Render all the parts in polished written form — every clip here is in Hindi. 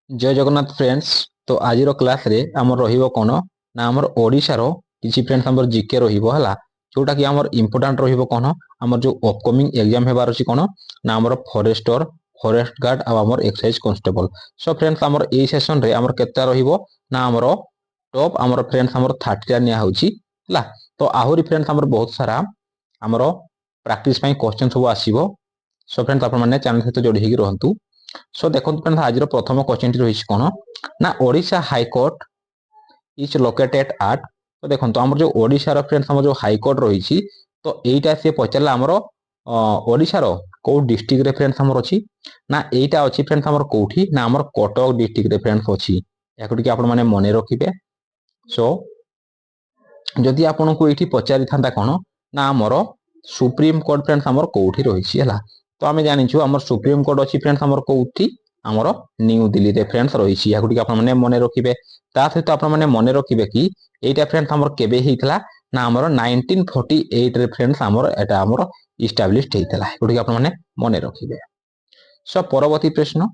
जय जगन्नाथ फ्रेंड्स। तो आज क्लास रे आमर रहिबो कोन ना आमर ओडिशा रो किछि फ्रेंड्स आमर जीके रहिबो हला जोटा कि आमर इंपोर्टेंट रहिबो कोन आमर जो अपकमिंग एग्जाम हेबार अछि कोन ना आमर फॉरेस्टर फॉरेस्ट गार्ड आ आमर एक्साइज कांस्टेबल। सो फ्रेंड्स आमर ए सेशन रे आमर केता रहिबो ना आमर टॉप आमर फ्रेंड्स आमर 30 टा निया होछि हला। तो आहुरी फ्रेंड्स आमर बहुत सारा आमर प्रैक्टिस पई क्वेश्चन सब आसीबो। सो फ्रेंड्स आपण माने चैनल सहित जोड़ी हेगी रहंतु। सो देखो फ्रेंड्स आज प्रथम क्वेश्चन टी रही कौन ना Odisha high court is located at. तो देखो आमर जो ओडिशा रो फ्रेंड्स आमर जो हाईकोर्ट रही तो एटा से पचारला आमर ओडिशा रो को डिस्ट्रिक्ट रे फ्रेंड्स आमर अछि ना एटा अछि फ्रेंड्स आमर कोठी ना आमर कटक डिस्ट्रिक्ट रे फ्रेंड्स अछि याको टिके आपण माने मने रखिबे। सो जदि आपण को एठी पचारि थांता कोन ना आमर सुप्रीम कोर्ट फ्रेंड्स आमर कोठी रहिछि हला। तो आमे जानिछु आमर सुप्रीम कोर्ट अछि फ्रेंड्स आमर कोठी आमर न्यू दिल्ली रे फ्रेंड्स रहिछि याको टिके आपण माने मने रखिबे। ता सहित आपण माने मने रखिबे कि एटा फ्रेंड्स आमर केबे हेइतला ना आमर 1948 रे फ्रेंड्स आमर एटा आमर एस्टैब्लिश्ड हेइतला याको टिके आपण माने मने रखिबे। सो परवर्ती प्रश्न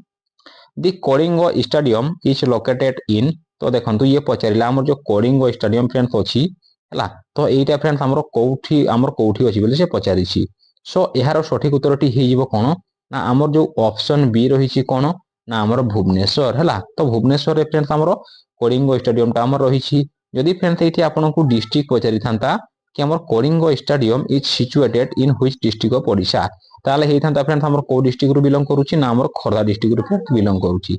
the Kalinga stadium is located in. तो देखंतु ये पचारिला आमर जो कलिंग स्टेडियम फ्रेंड्स अछि हला। तो एटा फ्रेंड्स आमर कोठी अछि बोले से पचारिछि। सो यार सठिक उत्तरटी हेइजिबो कोन ना आमर जो ऑप्शन बी रहिछि कोन ना आमर भुवनेश्वर हला। तो भुवनेश्वर रे फ्रेंड्स आमर कलिंग स्टेडियम ता आमर रहिछि। जदि फ्रेंड्स एठी आपन को डिस्ट्रिक्ट पचारि थांता कि आमर Kalinga stadium is situated in which district of Odisha ताले हेइ थांता फ्रेंड्स आमर को डिस्ट्रिक्ट रु बिलोंग करूछि ना आमर खोर्धा डिस्ट्रिक्ट रु फ्रेंड्स बिलोंग करूछि।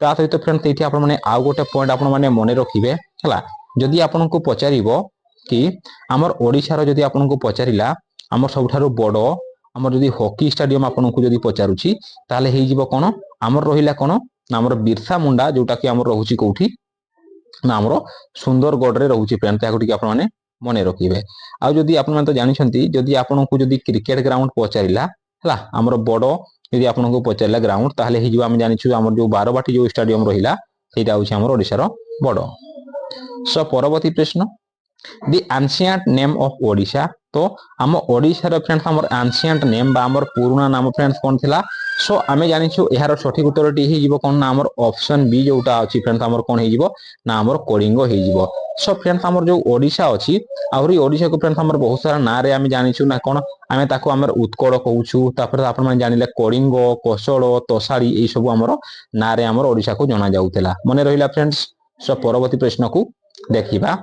ता सहित फ्रेंड्स एठी आपन माने आ गोटे पॉइंट आपन माने मने रखिबे हला। जदि आपन को पचारिबो कि आमर ओडिशा रो जदि आपन को पचारिला आमर सबठारो बडो आमर जदि हॉकी स्टेडियम आपन को जदि पचारुछि ताले हेइ जिवो कोन आमर रहिला कोन ना आमर बिरसा मुंडा जोटा कि आमर रहउछि कोठी ना आमर सुंदरगढ़ रे रहउछि फ्रेंड्स याको टिके आपन माने मने रखिबे। आ जदि आपन माने तो जानिछंती जदि आपन को जदि क्रिकेट ग्राउंड पचारिला हला आमर बडो यदि आपन को पचारिला ग्राउंड ताले हेइ जिवो हम जानिछु आमर जो 12 बाटी जो स्टेडियम रहिला सेटा होछि आमर ओडिशा रो बडो। सो परवर्ती प्रश्न दी एंशिएंट नेम ऑफ ओडिशा। तो आम ओडिशा रो फ्रेंड्स आमर एंशिएंट नेम बा आमर पुराना नाम फ्रेंड्स कोन थिला। सो आमे जानिछु एहार सठिक उत्तरटी हे जिवो कोन ना आमर ऑप्शन बी जोटा अछि फ्रेंड्स आमर कोन हे जिवो ना आमर कलिंग हे जिवो। सो फ्रेंड्स आमर जो ओडिशा अछि आउरी ओडिशा को फ्रेंड्स आमर बहुत सारा ना रे आमे जानिछु ना कोन आमे ताको आमर उत्कल कहउछु तापर आपन माने जानिले कलिंग कोसळ तोसारी ए सब आमर ना रे आमर ओडिशा को जणा जाउतला मने रहिला फ्रेंड्स। सो परवर्ती प्रश्न को देखिबा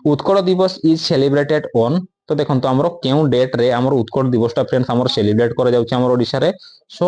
उत्कल दिवस इज सेलिब्रेटेड ऑन। तो देखो आमर केउ डेट रे आमर उत्कल दिवस टा फ्रेंड्स आमर सेलिब्रेट करा जाउछि आमर ओडिशा रे। सो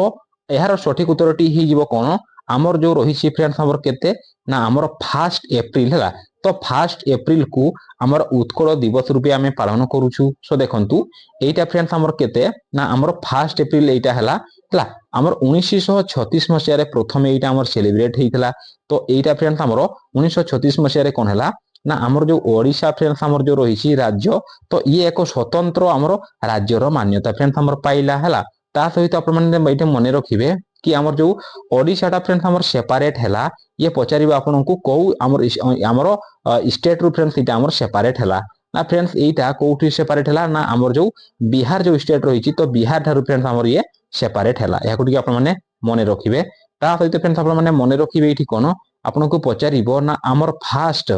एहार सठिक उत्तरटी हि जिवो कोन आमर जो रहिछि फ्रेंड्स आमर केते ना आमर 1 एप्रिल हला। तो 1 एप्रिल को आमर उत्कल दिवस रूपे आमे पालन करूछु। सो देखंतु एटा फ्रेंड्स आमर केते ना आमर 1 एप्रिल एटा हला हला आमर 1936 मसिया रे प्रथम एटा आमर सेलिब्रेट हेइतला। तो एटा फ्रेंड्स आमर 1936 मसिया रे कोन हला ना आमर जो ओडिशा फ्रेंड्स आमर जो रहिछि राज्य तो ये एक स्वतंत्र आमर राज्य रो मान्यता फ्रेंड्स आमर पाइला हला। ता सहित आपण माने एटा मने रखिबे कि आमर जो ओडिशा टा फ्रेंड्स आमर सेपरेट हला ये पचारिबा आपन को को आमर स्टेट रो फ्रेंड्स एटा आमर सेपरेट हला ना फ्रेंड्स एटा कोठी सेपरेट हला ना आमर जो बिहार जो स्टेट रहिछि तो बिहार थारु फ्रेंड्स आमर ये सेपरेट हला याको टिके आपण माने मने रखिबे। ता सहित फ्रेंड्स आपण माने मने रखिबे एठी कोन आपन को पचारिबो ना आमर फास्ट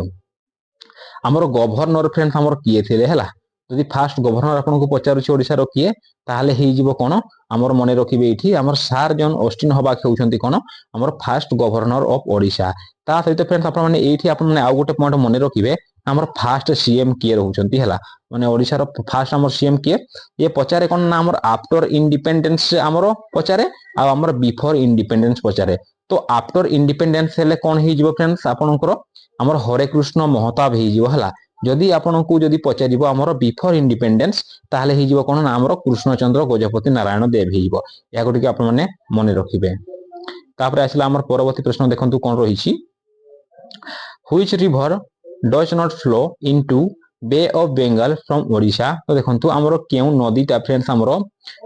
आमर गवर्नर फ्रेंड्स आमर किए थिले हला। जदि फास्ट गवर्नर आपन को पचारुछि ओडिसा रो किए ताहाले हेइ जिवो कोन आमर मने रखिबे एठी आमर सर जॉन ऑस्टिन हबाक हेउछंती कोन आमर फास्ट गवर्नर ऑफ ओडिशा। ता सहित फ्रेंड्स आपन माने एठी आपन माने आ गोटे पॉइंट मने रखिबे आमर फास्ट सीएम किए रहउछंती हला माने ओडिसा रो फास्ट आमर सीएम किए ये पचारे कोन ना आमर आफ्टर इंडिपेंडेंस आमर पचारे आ आमर बिफोर इंडिपेंडेंस पचारे। तो आफ्टर इंडिपेंडेंस हेले कोन हेइ जिवो फ्रेंड्स आपनकर आमर हरे कृष्ण महताब हेइ जिवो हला। जदि आपन को जदि पचारिबो आमर बिफोर इंडिपेंडेंस ताहाले हेइ जिवो कोन ना आमर कृष्णचंद्र गजपति नारायण देव हेइ जिवो याको टिके आपन माने मने रखिबे। तापर आसला आमर परवर्ती प्रश्न देखंतु कोन रहिछि which river does not flow into Bay of Bengal from Odisha. तो देखंतु आमर केउ नदी ता फ्रेंड्स आमर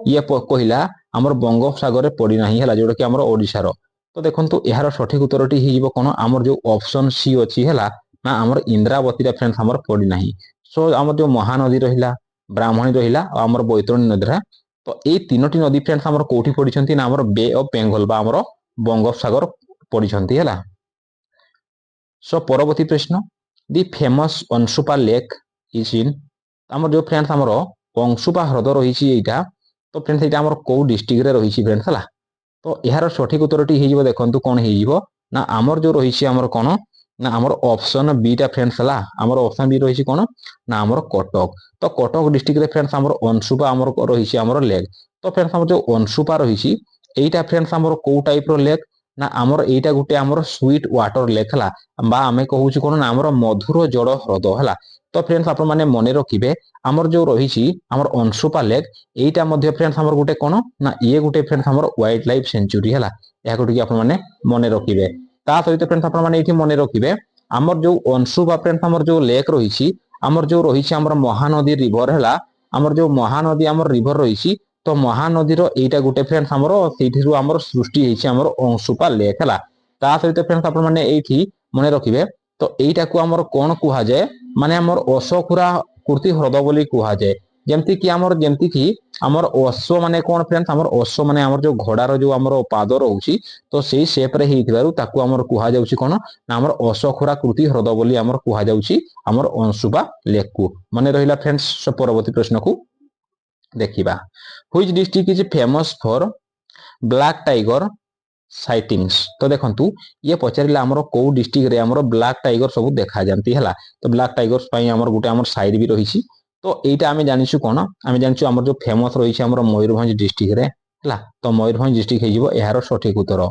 ये कहिला आमर बंगोपसागर रे पड़ी नाही हला जोटा कि आमर ओडिशा रो। तो देखंतु एहार सठिक उत्तरटी हि जिवो कोन आमर जो ऑप्शन सी अछि हला ना आमर इंद्रावती रे फ्रेंड्स आमर पड़ी नाही। सो आमर जो महानदी रहिला ब्राह्मणी रहिला और आमर बैतरणी नदी रा तो ए तीनोटी नदी फ्रेंड्स आमर कोठी पड़िछंती ना आमर बे ऑफ बेंगल बा आमर बंगोपसागर पड़िछंती हला। सो परवर्ती प्रश्न the famous Anshupa lake is in आमर जो फ्रेंड्स आमर अंशुपा ह्रद रही एटा तो फ्रेंड्स एटा आमर को डिस्ट्रिक्ट रे रही फ्रेंड्स है तो यार सठिक उत्तरटी हो देखो कौन हो आमर जो रही आमर कौन ना आमर ऑप्शन बीटा फ्रेंड्स है आमर ऑप्शन बी रही कौन ना आमर कटक तो कटक डिस्ट्रिक्ट रे फ्रेंड्स आमर अंशुपा आमर रही आमर लेक तो फ्रेंड्स आमर जो अंशुपा रही एटा फ्रेंड्स आमर को टाइप रो लेक ना आमर एटा गुटे आमर स्वीट वाटर लेक है बा आमे कहूँ कौन ना आमर मधुर जल ह्रद है तो फ्रेंड्स आप मैंने मन रखिए आमर जो रही आमर अंशुपा लेक एटा मध्य फ्रेंड्स आमर गुटे कौन ना ये गुटे फ्रेंड्स आमर वाइल्ड लाइफ सेंचुरी है या मन रखिए ता सहित फ्रेंड्स आप मन रखिए आमर जो अंशुपा फ्रेंड्स आमर जो लेक रही आमर जो रही आमर महानदी रिवर है आमर जो महानदी आमर रिवर रही तो महानदी एटा गुटे फ्रेंड्स आमर से आमर सृष्टि आमर अंशुपा लेक है ता सहित फ्रेंड्स आप मन रखिए तो एटा को आमर कौन कह जाए माने आमर अशोकुरा कृति ह्रद बोली कह जाए जमती कि आमर जमती कि आमर अश्व माने कौन फ्रेंड्स आमर अश्व माने आमर जो घोड़ार जो आमर पाद रहुची तो सेही शेप रे हेइथिबारु ताकू आमर कह जाउची कोन ना आमर अशोकुरा कृति ह्रद बोली आमर कह जाउची आमर अंशुपा लेक को माने रहिला फ्रेंड्स परवर्ती प्रश्न को देखिबा which district is famous for black tiger sightings तो देखंतु ये पचारिला आमर को डिस्ट्रिक्ट रे आमर ब्लैक टाइगर सब देखा जानती है तो ब्लैक टाइगर्स पई आमर गुटे आमर साइड भी रही तो एटा आमे जानिछु कोन आमे जानिछु आमर जो फेमस रही आमर मयूरभंज डिस्ट्रिक्ट रे हला तो मयूरभंज डिस्ट्रिक्ट हेजिवो एहारो सठिक उत्तर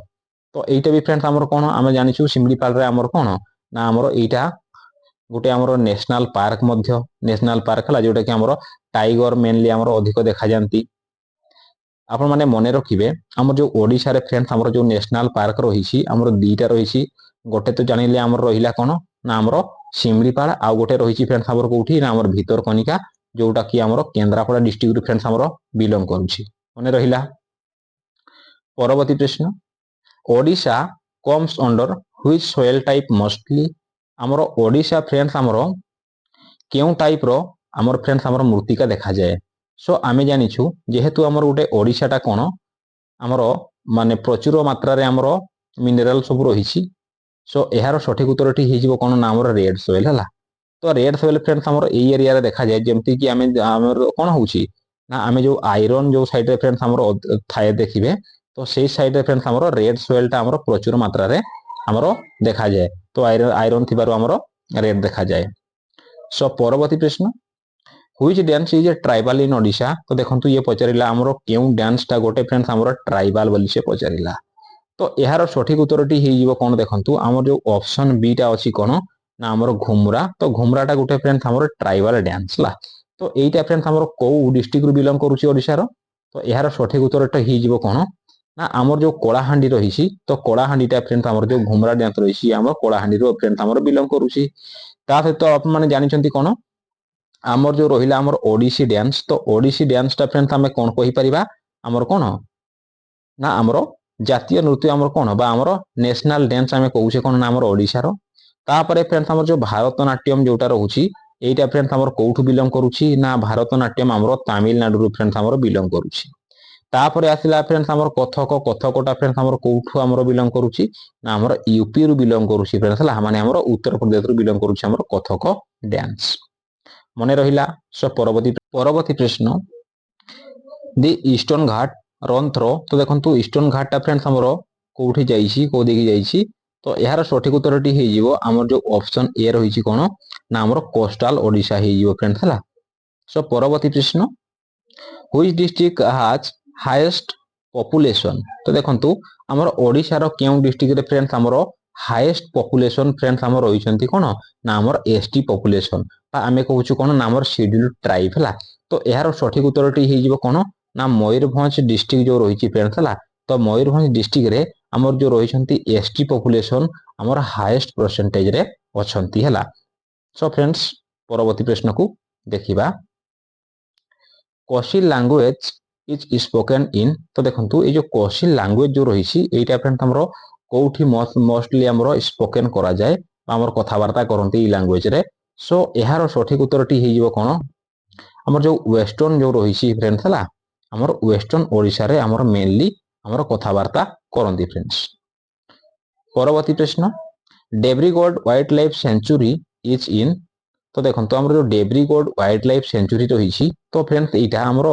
तो एटा भी फ्रेंड्स आमर कोन आमे जानिछु सिमलीपाल रे आमर कोन ना आमर एटा गुटे आमर नेशनल पार्क मध्य नेशनल पार्क हला जोटा कि आमर टाइगर मेनली आमर अधिक देखा जानती आपण माने मने रखिबे आमर जो ओडिशा रे फ्रेंड्स आमर जो नेशनल पार्क रही आमर दीटा रही गोटे तो जानिले आमर रहिला कोन ना आमर सिमलीपाल आ गोटे रही फ्रेंड्स आमर कोठी ना आमर भितरकनिका जोटा कि आमर केन्द्रापड़ा डिस्ट्रिक्ट रे फ्रेंड्स आमर बिलोंग करूची मने रहिला परवर्ती प्रश्न Odisha comes under which soil type mostly आमर ओडिशा फ्रेंड्स आमर केउ टाइप रो आमर फ्रेंड्स आमर मृत्तिका देखा जाए सो आमे जानिछु जेहेतु आमर गोटे ओडिशाटा कोन आमर माने प्रचुर मात्रा रे आमर मिनरल सब रही सो एहार सठिक उत्तरटी हेजिवो कोन ना आमर रेड सोइल हला तो रेड सोइल फ्रेंड्स आमर ए एरिया रे देखा जाए जेमति कि आमे आमर कोन होउची ना आमे जो आयरन जो साइड रे फ्रेंड्स आमर थाए देखिबे तो सेही साइड रे फ्रेंड्स आमर रेड सोइलटा आमर प्रचुर मात्रा रे आमर देखा जाए तो आयरन थिबारो आमर रेड देखा जाए सो परवर्ती प्रश्न which dance is a tribal in Odisha तो देखंतु ये पचारिला आमर केउ डांस टा गोटे फ्रेंड्स आमर ट्राइबल बोली से पचारिला तो यार सठिक उत्तरटी हेजिवो कोन देखंतु आमर जो ऑप्शन बी टा अछि कोन ना आमर घुमरा तो घुमराटा गोटे फ्रेंड्स आमर ट्राइबल डांस ला तो एटा फ्रेंड्स आमर को डिस्ट्रिक्ट रु बिलोंग करूची ओडिशा रो तो यार सठिक उत्तरटा हेजिवो कोन ना आमर जो कोलाहांडी रही तो कोलाहांडीटा फ्रेंड्स आमर जो घुमरा डांस रही आमर कोलाहांडी रो फ्रेंड्स आमर बिलोंग करूची ता सहित आप माने जानिचंती कोन आमर जो रहिला आमर ओडिसी डांस तो ओडिसी डांस टा फ्रेंड्स आमे कोन कहि परिबा आमर कोन ना आमर जातीय नृत्य आमर कोन बा आमर नेशनल डांस आमे कहूचे कोन ना आमर ओडिसा रो तापरे फ्रेंड्स आमर जो भारतनाट्यम जोटा रहूची एटा फ्रेंड्स आमर कोठु बिलोंग करूची ना भारतनाट्यम आमर तमिलनाडु रो फ्रेंड्स आमर बिलोंग करूची तापरे आसिला फ्रेंड्स आमर कथक कथकटा फ्रेंड्स आमर कोठु आमर बिलोंग करूची ना आमर यूपी रु बिलोंग करूची फ्रेंड्स ला माने आमर उत्तर प्रदेश रु बिलोंग करूची आमर कथक डांस मने रहिला सो परवर्ती प्रश्न दि ईस्टर्न घाट रन थ्रो तो देखंतु ईस्टर्न घाट टा फ्रेंड्स हमरो कोठी जाईची को देखि जाईची तो यार सठिक उत्तरटी हे जिवो हमर जो ऑप्शन ए रहिची कोन ना हमर कोस्टल ओडिशा हे जिवो फ्रेंड्स हला सो परवर्ती प्रश्न which district has highest population तो देखंतु हमर ओडिशा रो केउ डिस्ट्रिक्ट रे फ्रेंड्स हमरो हाईएस्ट पॉपुलेशन फ्रेंड्स हमर रहिचंती कोन ना हमर एसटी पॉपुलेशन आमे कहूछु कोन ना हमर शेड्यूल्ड ट्राइब हला तो यार सठिक उत्तरटी हे जिवो कोन ना मयूरभंज डिस्ट्रिक्ट जो रही फ्रेंड्स है तो मयूरभंज डिस्ट्रिक्ट रे आमर जो रही एसटी पॉपुलेशन आमर हाईएस्ट परसेंटेज रे अछंती है सो फ्रेंड्स परवर्ती प्रश्न को देखिबा कोशिल लैंग्वेज इज स्पोकन इन तो देखंतु ए जो कोशिल लैंग्वेज जो रही एटा फ्रेंड्स हमरो कोठी मोस्टली हमरो स्पोकन करा जाए आमर कथावार्ता करंती ई लैंग्वेज रे सो एहार सठिक उत्तरटी हे जिवो कोन आमर जो वेस्टर्न जो रही फ्रेंड्स है आमर वेस्टर्न ओडिशा रे आमर मेनली आमर कथावार्ता करंती फ्रेंड्स परवर्ती प्रश्न Debrigarh wild life sanctuary is in. ତ ଦେଖନ୍ତୁ ଆମର ଯୋଉ ଡେବ୍ରିଗଡ଼ ୱାଇଲ୍ଡ ଲାଇଫ୍ ସେଞ୍ଚୁରୀ ରହିଛି ତ ଫ୍ରେଣ୍ଡସ୍ ଏଇଟା ଆମର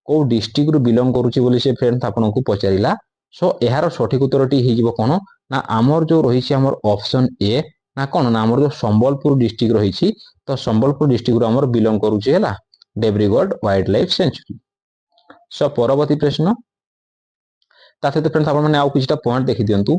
କୋଉ ଡିଷ୍ଟ୍ରିକ୍ଟରୁ ବିଲଙ୍ଗ କରୁଛି ବୋଲି ସେ ଫ୍ରେଣ୍ଡସ୍ ଆପଣଙ୍କୁ ପଚାରିଲା। ସୋ ଏହାର ସଠିକ ଉତ୍ତରଟି ହେଇଯିବ କ'ଣ ନା ଆମର ଯୋଉ ରହିଛି ଆମର ଅପସନ ଏ ନା କ'ଣ ନା ଆମର ଯୋଉ ସମ୍ବଲପୁର ଡିଷ୍ଟ୍ରିକ୍ଟ ରହିଛି ତ ସମ୍ବଲପୁର ଡିଷ୍ଟ୍ରିକ୍ଟରୁ ଆମର ବିଲଙ୍ଗ କରୁଛି ହେଲା Debrigarh wild life sanctuary. So ପରବର୍ତ୍ତୀ ପ୍ରଶ୍ନ ତା ସହିତ ଫ୍ରେଣ୍ଡସ୍ ଆପଣମାନେ ଆଉ କିଛିଟା ପଏଣ୍ଟ ଦେଖି ଦିଅନ୍ତୁ।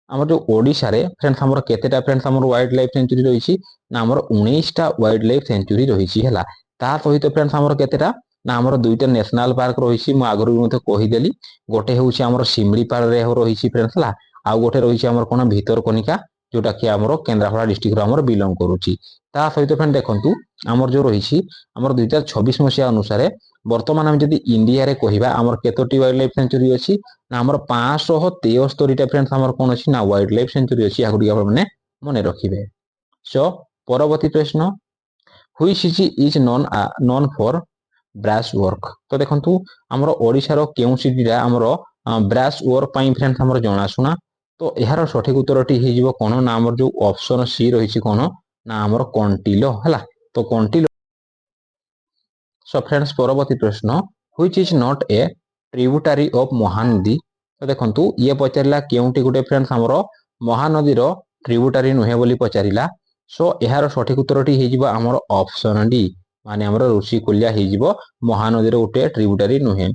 ଆମର ଯୋଉ ଓଡ଼ିଶାରେ ଫ୍ରେଣ୍ଡସ୍ ଆମର କେତେଟା ଫ୍ରେଣ୍ଡସ୍ ଆମର ୱାଇଲ୍ଡ ଲାଇଫ୍ ସେଞ୍ଚୁରୀ ରହିଛି ନା ଆମର 19ଟା ୱାଇଲ୍ଡ ଲାଇଫ୍ ସେଞ୍ଚୁରୀ ରହିଛି ହେଲା। ତା ସହିତ ଫ୍ରେଣ୍ଡସ୍ ଆମର କେତେଟା ନା ଆମର 2ଟା ନ୍ୟାସନାଲ ପାର୍କ ରହିଛି। ମୁଁ ଆଗରୁ ମଧ୍ୟ କହିଦେଲି ଗୋଟେ ହେଉଛି ଆମର ଶିମିଳିପାଳରେ ରହିଛି ଫ୍ରେଣ୍ଡସ୍ ହେଲା, ଆଉ ଗୋଟେ ରହିଛି ଆମର କ'ଣ ଭିତରକନିକା ଯୋଉଟା କି ଆମର କେନ୍ଦ୍ରାପଡ଼ା ଡିଷ୍ଟ୍ରିକ୍ଟରୁ ଆମର ବିଲଙ୍ଗ କରୁଛି। ତା ସହିତ ଫ୍ରେଣ୍ଡ ଦେଖନ୍ତୁ ଆମର ଯୋଉ ରହିଛି ଆମର 2026 ମସିହା ଅନୁସାରେ ବର୍ତ୍ତମାନ ଆମେ ଯଦି ଇଣ୍ଡିଆରେ କହିବା ଆମର କେତୋଟି ୱାଇଲ୍ଡ ଲାଇଫ୍ ସେଞ୍ଚୁରୀ ଅଛି ନା ଆମର 573ଟା ଫ୍ରେଣ୍ଡସ୍ ଆମର କ'ଣ ଅଛି ନା ୱାଇଲ୍ଡ ଲାଇଫ୍ ସେଞ୍ଚୁରୀ ଅଛି। ଏହାକୁ ଟିକେ ଆପଣମାନେ ମନେ ରଖିବେ। ସୋ ପରବର୍ତ୍ତୀ ପ୍ରଶ୍ନ which is non for brass work. ତ ଦେଖନ୍ତୁ ଆମର ଓଡ଼ିଶାର କେଉଁ ସିଟିଟା ଆମର ବ୍ରାସ୍ ୱାର୍କ ପାଇଁ ଫ୍ରେଣ୍ଡସ୍ ଆମର ଜଣାଶୁଣା। ତ ଏହାର ସଠିକ ଉତ୍ତରଟି ହେଇଯିବ କ'ଣ ନା ଆମର ଯୋଉ ଅପସନ ସି ରହିଛି କ'ଣ ନା ଆମର କଣ୍ଟିଲୋ ହେଲା। ତ କଣ୍ଟିଲୋ। ସୋ ଫ୍ରେଣ୍ଡସ୍ ପରବର୍ତ୍ତୀ ପ୍ରଶ୍ନ which is not a tributary of Mahanadi. ତ ଦେଖନ୍ତୁ ଇଏ ପଚାରିଲା କେଉଁଟି ଗୋଟେ ଫ୍ରେଣ୍ଡସ୍ ଆମର ମହାନଦୀର ଟ୍ରିବ୍ୟୁଟାରି ନୁହେଁ ବୋଲି ପଚାରିଲା। ସୋ ଏହାର ସଠିକ ଉତ୍ତରଟି ହେଇଯିବ ଆମର ଅପସନ ଡି ମାନେ ଆମର ଋଷିକୁଲ୍ୟା ହେଇଯିବ ମହାନଦୀର ଗୋଟେ ଟ୍ରିବ୍ୟୁଟାରି ନୁହେଁ।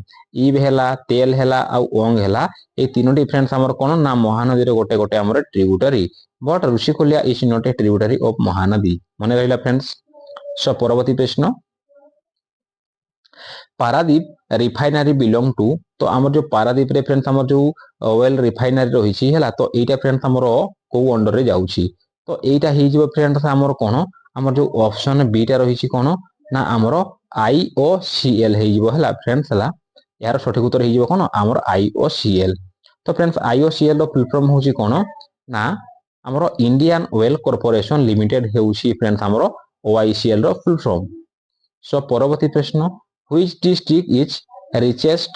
ଇବ୍ ହେଲା ତେଲ ହେଲା ଆଉ ଅଙ୍ଗ ହେଲା ଏଇ ତିନୋଟି ଫ୍ରେଣ୍ଡସ୍ ଆମର କ'ଣ ନା ମହାନଦୀର ଗୋଟେ ଗୋଟେ ଆମର tributary but Rushikulya is not a tributary of Mahanadi. ମନେ ରହିଲା ଫ୍ରେଣ୍ଡସ୍। ସୋ ପରବର୍ତ୍ତୀ ପ୍ରଶ୍ନ ପାରାଦୀପ ରିଫାଇନାରୀ ବିଲଙ୍ଗ ଟୁ। ତ ଆମର ଯୋଉ ପାରାଦୀପରେ ଫ୍ରେଣ୍ଡସ୍ ଆମର ଯୋଉ ଅଏଲ ରିଫାଇନାରୀ ରହିଛି ହେଲା ତ ଏଇଟା ଫ୍ରେଣ୍ଡସ୍ ଆମର କୋଉ ଅଣ୍ଡରରେ ଯାଉଛି ତ ଏଇଟା ହେଇଯିବ ଫ୍ରେଣ୍ଡସ୍ ଆମର କ'ଣ ଆମର ଯୋଉ ଅପସନ ବି ଟା ରହିଛି କ'ଣ ନା ଆମର IOCL ହେଇଯିବ ହେଲା ଫ୍ରେଣ୍ଡସ୍ ହେଲା। ଏହାର ସଠିକ ଉତ୍ତର ହେଇଯିବ କ'ଣ ଆମର IOCL। ତ ଫ୍ରେଣ୍ଡସ୍ IOCL ର ଫୁଲ୍ ଫର୍ମ ହେଉଛି କ'ଣ ନା ଆମର ଇଣ୍ଡିଆନ ଅଏଲ କର୍ପୋରେସନ ଲିମିଟେଡ ହେଉଛି ଫ୍ରେଣ୍ଡସ୍ ଆମର OICL ର ଫୁଲ୍ ଫର୍ମ। ସୋ ପରବର୍ତ୍ତୀ ପ୍ରଶ୍ନ which district is richest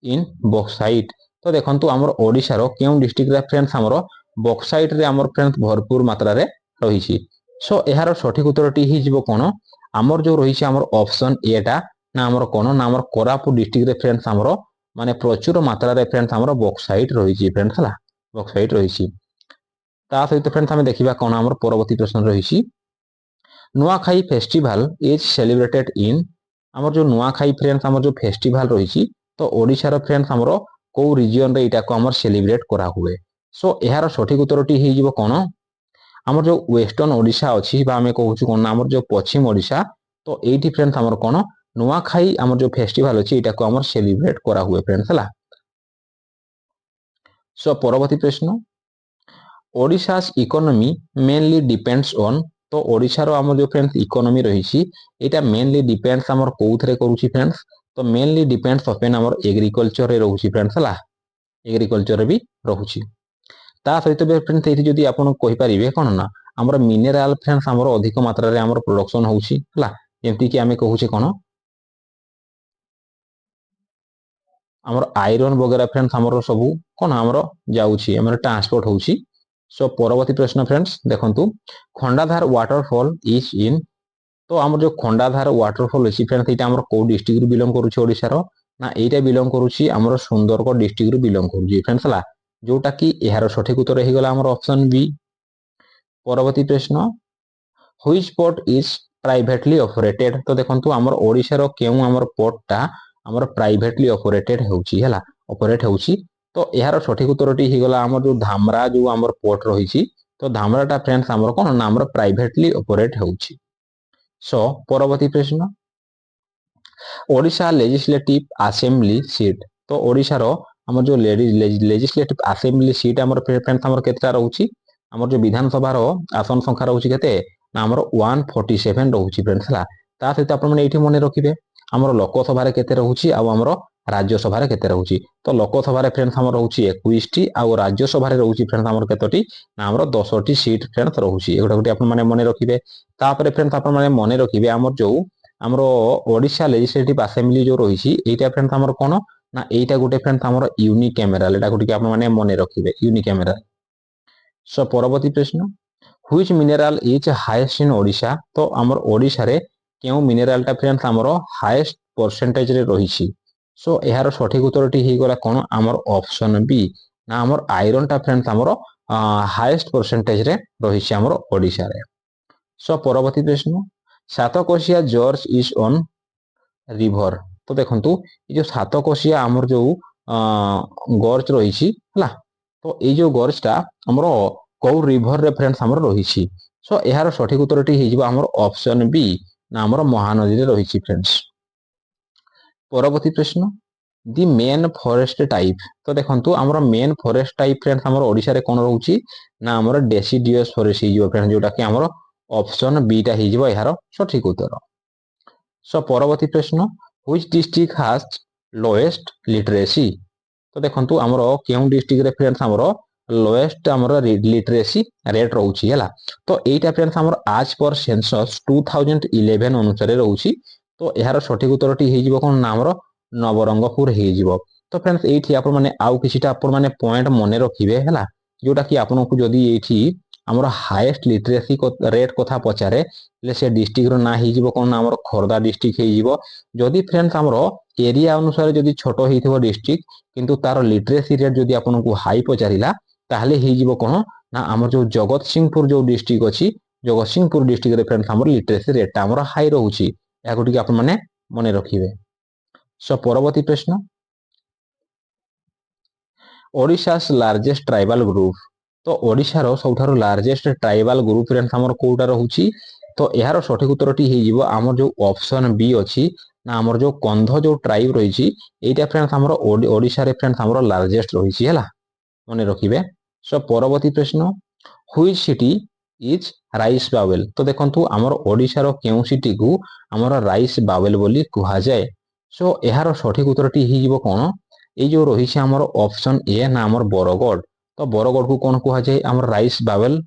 in bauxite. ତ ଦେଖନ୍ତୁ ଆମର ଓଡ଼ିଶାର କେଉଁ ଡିଷ୍ଟ୍ରିକ୍ଟରେ ଫ୍ରେଣ୍ଡସ୍ ଆମର ବକ୍ସାଇଟରେ ଆମର ଫ୍ରେଣ୍ଡସ୍ ଭରପୁର ମାତ୍ରାରେ ରହିଛି। ସୋ ଏହାର ସଠିକ ଉତ୍ତରଟି ହେଇଯିବ କ'ଣ ଆମର ଯୋଉ ରହିଛି ଆମର ଅପସନ ଏଟା ନା ଆମର କ'ଣ ନା ଆମର କୋରାପୁଟ ଡିଷ୍ଟ୍ରିକ୍ଟରେ ଫ୍ରେଣ୍ଡସ୍ ଆମର ମାନେ ପ୍ରଚୁର ମାତ୍ରାରେ ଫ୍ରେଣ୍ଡସ୍ ଆମର ବକ୍ସାଇଟ୍ ରହିଛି ଫ୍ରେଣ୍ଡସ୍ ହେଲା ବକ୍ସାଇଟ୍ ରହିଛି। ତା ସହିତ ଫ୍ରେଣ୍ଡସ୍ ଆମେ ଦେଖିବା କ'ଣ ଆମର ପରବର୍ତ୍ତୀ ପ୍ରଶ୍ନ ରହିଛି Nuakhai festival is celebrated in. ଆମର ଯୋଉ ନୂଆଖାଇ ଫ୍ରେଣ୍ଡସ୍ ଆମର ଯୋଉ ଫେଷ୍ଟିଭାଲ ରହିଛି ତ ଓଡ଼ିଶାର ଫ୍ରେଣ୍ଡସ୍ ଆମର କୋଉ ରିଜିଅନରେ ଏଇଟାକୁ ଆମର ସେଲିବ୍ରେଟ କରାହୁଏ। ସୋ ଏହାର ସଠିକ ଉତ୍ତରଟି ହେଇଯିବ କ'ଣ ଆମର ଯୋଉ ୱେଷ୍ଟର୍ଣ୍ଣ ଓଡ଼ିଶା ଅଛି ବା ଆମେ କହୁଛୁ କ'ଣ ନା ଆମର ଯୋଉ ପଶ୍ଚିମ ଓଡ଼ିଶା ତ ଏଇଠି ଫ୍ରେଣ୍ଡସ୍ ଆମର କ'ଣ ନୂଆଖାଇ ଆମର ଯୋଉ ଫେଷ୍ଟିଭାଲ ଅଛି ଏଇଟାକୁ ଆମର ସେଲିବ୍ରେଟ କରାହୁଏ ଫ୍ରେଣ୍ଡସ୍ ହେଲା। ସୋ ପରବର୍ତ୍ତୀ ପ୍ରଶ୍ନ Odisha's economy mainly depends on. ତ ଓଡ଼ିଶାର ଆମର ଯୋଉ ଫ୍ରେଣ୍ଡସ୍ ଇକୋନୋମି ରହିଛି ଏଇଟା ମେନଲି ଡିପେଣ୍ଡସ୍ ଆମର କୋଉଥିରେ କରୁଛି ଫ୍ରେଣ୍ଡସ୍ ତ ମେନଲି ଡିପେଣ୍ଡସ୍ ଅପେନ୍ ଆମର ଏଗ୍ରିକଲଚରରେ ରହୁଛି ଫ୍ରେଣ୍ଡସ୍ ହେଲା ଏଗ୍ରିକଲଚରରେ ବି ରହୁଛି। ତା ସହିତ ବି ଫ୍ରେଣ୍ଡସ୍ ଏଇଠି ଯଦି ଆପଣ କହିପାରିବେ କ'ଣ ନା ଆମର ମିନେରାଲ ଫ୍ରେଣ୍ଡସ୍ ଆମର ଅଧିକ ମାତ୍ରାରେ ଆମର ପ୍ରୋଡକ୍ସନ ହେଉଛି ହେଲା ଯେମିତିକି ଆମେ କହୁଛେ କ'ଣ ଆମର ଆଇରନ୍ ବଗେରା ଫ୍ରେଣ୍ଡସ୍ ଆମର ସବୁ କ'ଣ ଆମର ଯାଉଛି ଆମର ଟ୍ରାନ୍ସପୋର୍ଟ ହେଉଛି। ସୋ ପରବର୍ତ୍ତୀ ପ୍ରଶ୍ନ ଫ୍ରେଣ୍ଡସ୍ ଦେଖନ୍ତୁ ଖଣ୍ଡାଧାର ୱାଟରଫଲ୍ ଇଜ୍ ଇନ୍। ତ ଆମର ଯୋଉ ଖଣ୍ଡାଧାର ୱାଟରଫଲ୍ ଅଛି ଫ୍ରେଣ୍ଡସ୍ ଏଇଟା ଆମର କୋଉ ଡିଷ୍ଟ୍ରିକ୍ଟରୁ ବିଲଙ୍ଗ କରୁଛି ଓଡ଼ିଶାର ନା ଏଇଟା ବିଲଙ୍ଗ କରୁଛି ଆମର ସୁନ୍ଦରଗଡ଼ ଡିଷ୍ଟ୍ରିକ୍ଟରୁ ବିଲଙ୍ଗ କରୁଛି ଫ୍ରେଣ୍ଡସ୍ ହେଲା ଯୋଉଟା କି ଏହାର ସଠିକ ଉତ୍ତର ହେଇଗଲା ଆମର ଅପସନ ବି। ପରବର୍ତ୍ତୀ ପ୍ରଶ୍ନ which port is privately operated. ତ ଦେଖନ୍ତୁ ଆମର ଓଡ଼ିଶାର କେଉଁ ଆମର ପୋର୍ଟଟା ଆମର ପ୍ରାଇଭେଟଲି ଅପରେଟେଡ୍ ହେଉଛି ହେଲା ଅପରେଟ ହେଉଛି ତ ଏହାର ସଠିକ ଉତ୍ତରଟି ହେଇଗଲା ଆମର ଯୋଉ ଧାମରା ଯୋଉ ଆମର ପୋର୍ଟ ରହିଛି ତ ଧାମରାଟା ଫ୍ରେଣ୍ଡସ୍ ଆମର କ'ଣ ନା ଆମର ପ୍ରାଇଭେଟଲି ଅପରେଟ ହେଉଛି। ସୋ ପରବର୍ତ୍ତୀ ପ୍ରଶ୍ନ ଓଡ଼ିଶା ଲେଜିସ୍ଲେଟିଭ ଆସେମ୍ବଲି ସିଟ୍। ତ ଓଡ଼ିଶାର ଆମର ଯୋଉ ଲେଜିସ୍ଲେଟିଭ ଆସେମ୍ବଲି ସିଟ୍ ଆମର ଫ୍ରେଣ୍ଡସ୍ ଆମର କେତେଟା ରହୁଛି ଆମର ଯୋଉ ବିଧାନସଭାର ଆସନ ସଂଖ୍ୟା ରହୁଛି କେତେ ନା ଆମର 147 ରହୁଛି ଫ୍ରେଣ୍ଡସ୍ ହେଲା। ତା ସହିତ ଆପଣମାନେ ଏଇଠି ମନେ ରଖିବେ ଆମର ଲୋକସଭାରେ କେତେ ରହୁଛି ଆଉ ଆମର ରାଜ୍ୟସଭାରେ କେତେ ରହୁଛି। ତ ଲୋକସଭାରେ ଫ୍ରେଣ୍ଡସ୍ ଆମର ରହୁଛି 21ଟି ଆଉ ରାଜ୍ୟସଭାରେ ରହୁଛି ଫ୍ରେଣ୍ଡସ୍ ଆମର କେତୋଟି ନା ଆମର 10ଟି ସିଟ୍ ଫ୍ରେଣ୍ଡସ୍ ରହୁଛି। ଏଗୁଡ଼ା ଗୋଟେ ଆପଣମାନେ ମନେ ରଖିବେ। ତାପରେ ଫ୍ରେଣ୍ଡସ୍ ଆପଣମାନେ ମନେ ରଖିବେ ଆମର ଯୋଉ ଆମର ଓଡ଼ିଶା ଲେଜିସ୍ଲେଟିଭ ଆସେମ୍ବଲି ଯୋଉ ରହିଛି ଏଇଟା ଫ୍ରେଣ୍ଡସ୍ ଆମର କ'ଣ ନା ଏଇଟା ଗୋଟେ ଫ୍ରେଣ୍ଡସ୍ ଆମର ୟୁନିକାମେରାଲ ଏଟାକୁ ଟିକେ ଆପଣମାନେ ମନେ ରଖିବେ ୟୁନିକାମେରାଲ। ସୋ ପରବର୍ତ୍ତୀ ପ୍ରଶ୍ନ which mineral is highest in Odisha तो आमर ओडिशा रे केउ मिनेरालटा फ्रेंड्स आमर हाईएस्ट परसेंटेज रे रहिछि सो एहार सठिक उत्तरटी हे गला कोन आमर ऑप्शन बी ना आमर आयरनटा फ्रेंड्स आमर हाईएस्ट परसेंटेज रे रहिछि आमर ओडिशा रे। सो परवर्ती प्रश्न सातकोशिया जॉर्ज इज ऑन रिभर तो देखंतु ए जो सातकोशिया आमर जो गॉर्ज रहिछि हला तो ए जो गॉर्जटा आमर कौ रिभर रे फ्रेंड्स आमर रहिछि सो एहार सठिक उत्तरटी हे जिवो आमर ऑप्शन बी ना आमर महानदी रे रहिछि फ्रेंड्स। परवर्ती प्रश्न दि मेन फॉरेस्ट टाइप तो देखंतु आमर मेन फॉरेस्ट टाइप फ्रेंड्स आमर ओडिशा रे कोन रहउछि ना आमर डेसिडियस फॉरेस्ट हे जिवो फ्रेंड्स जोटा कि आमर ऑप्शन बी टा हे जिवो एहार सठिक उत्तर। सो परवर्ती प्रश्न which district has lowest literacy तो देखंतु आमर केउ डिस्ट्रिक्ट रे फ्रेंड्स आमर लोएस्ट आमर लिटरेसी रेट रहउछि हला तो एटा फ्रेंड्स आमर आज पर सेंसस 2011 अनुसार रहउछि तो एहार सठिक उत्तरटी हे जिवो कोन ना आमर नवरंगपुर हे जिवो। तो फ्रेंड्स एठी आपण माने आउ किछिटा आपण माने पॉइंट मने रखिबे हला जोटा कि आपनको जदी एठी आमर हाईएस्ट लिटरेसी रेट कथा पचारे ले से डिस्ट्रिक्ट रो ना हे जिवो कोन आमर खोरदा डिस्ट्रिक्ट हे जिवो जदी फ्रेंड्स आमर एरिया अनुसार जदी छोटो हेथिबो डिस्ट्रिक्ट किंतु तार लिटरेसी रेट जदी आपनको हाई पचारिला ताहले हे जिवो कोन ना आमर जो जगतसिंहपुर जो डिस्ट्रिक्ट अछि जगतसिंहपुर डिस्ट्रिक्ट रे फ्रेंड्स आमर लिटरेसी रेट आमर हाई रहउछि या गुटी आपण माने मने रखिबे। सो परवर्ती प्रश्न ओडिशास लार्जेस्ट ट्राइबल ग्रुप तो ओडिशा रो सबठारो लार्जेस्ट ट्राइबल ग्रुप फ्रेंड्स आमर कोउटा रहउछि तो एहार सठिक उत्तरटी हे जिवो आमर जो ऑप्शन बी अछि ना आमर जो कंध जो ट्राइब रहिछि एटा फ्रेंड्स आमर ओडिशा रे फ्रेंड्स आमर लार्जेस्ट रहिछि हला मने रखिबे। सो परवर्ती प्रश्न which city is rice bowel तो देखंतु आमर ओडिशा रो केउ सिटी को आमर राइस बावेल बोली कुहा जाय सो एहार सठिक उत्तरटी हे जिवो कोन ए जो रहिछि आमर ऑप्शन ए ना आमर बरगड तो बरगड को कोन कुहा जाय आमर राइस बावेल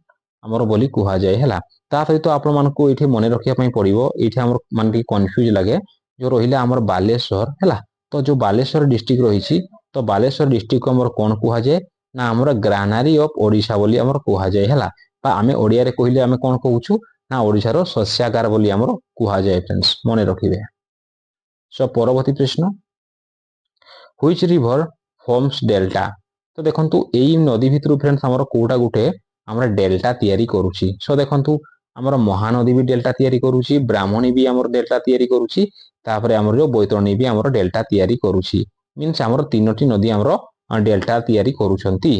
आमर बोली कुहा जाय हला ता सहित आपण मानको एठी मने रखिया पई पड़िबो एठी आमर मानकी कंफ्यूज लागे जो रहिले आमर बालेश्वर हला तो जो बालेश्वर डिस्ट्रिक्ट रहिछि तो बालेश्वर डिस्ट्रिक्ट को आमर कोन कुहा जाय ना आमर ग्रानारी ऑफ ओडिशा बोली आमर कुहा जाय हला बा आमे ओडिया रे कहिले आमे कोन कहउछु ना ओडिशा रो सस्यागार बोली आमर कुहा जाय फ्रेंड्स मने रखिबे। सो परवर्ती प्रश्न व्हिच रिवर फॉर्म्स डेल्टा तो देखंतु एई नदी भितरु फ्रेंड्स आमर कोउटा गुटे आमर डेल्टा तयारी करूछि सो देखंतु आमर महानदी भी डेल्टा तयारी करूछि ब्राह्मणी भी आमर डेल्टा तयारी करूछि तापरे आमर जो बैतरणी भी आमर डेल्टा तयारी करूछि मींस आमर तीनोटी नदी आमर डेल्टा तयारी करूछंती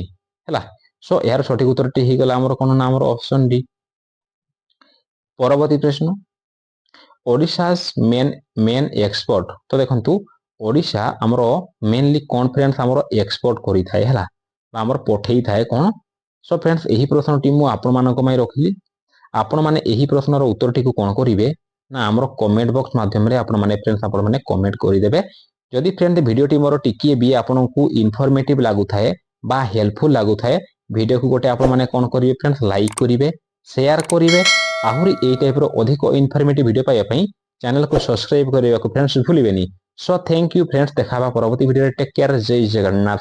हला सो यार सठिक उत्तरटी हे गला आमर कोन ना आमर ऑप्शन डी। परवर्ती प्रश्न ओडिशास मेन एक्सपोर्ट तो देखंतु ओडिशा आमर मेनली कोन फ्रेंड्स आमर एक्सपोर्ट करि थाए हला आमर पठेई थाए कोन सो फ्रेंड्स एही प्रश्नटी मु आपण मानक मै रखिली आपण माने एही प्रश्नर उत्तरटी को कोन करिवे ना आमर कमेंट बॉक्स माध्यम रे आपण माने फ्रेंड्स आपण माने कमेंट करि देबे जदि फ्रेंड वीडियोटी मोर टिकिए भी आपनकु इन्फॉर्मेटिव लागु थाए बा हेल्पफुल लागु थाए वीडियो को गोटे आपण माने कोन करिवे फ्रेंड्स लाइक करिवे शेयर करिवे आहुरी एई टाइप रो अधिक इन्फॉर्मेटिव वीडियो पाइया पई चैनल को सब्सक्राइब करिवा को फ्रेंड्स भूलिबेनी। सो थैंक यू फ्रेंड्स देखाबा परवर्ती वीडियो रे टेक केयर जय जगन्नाथ।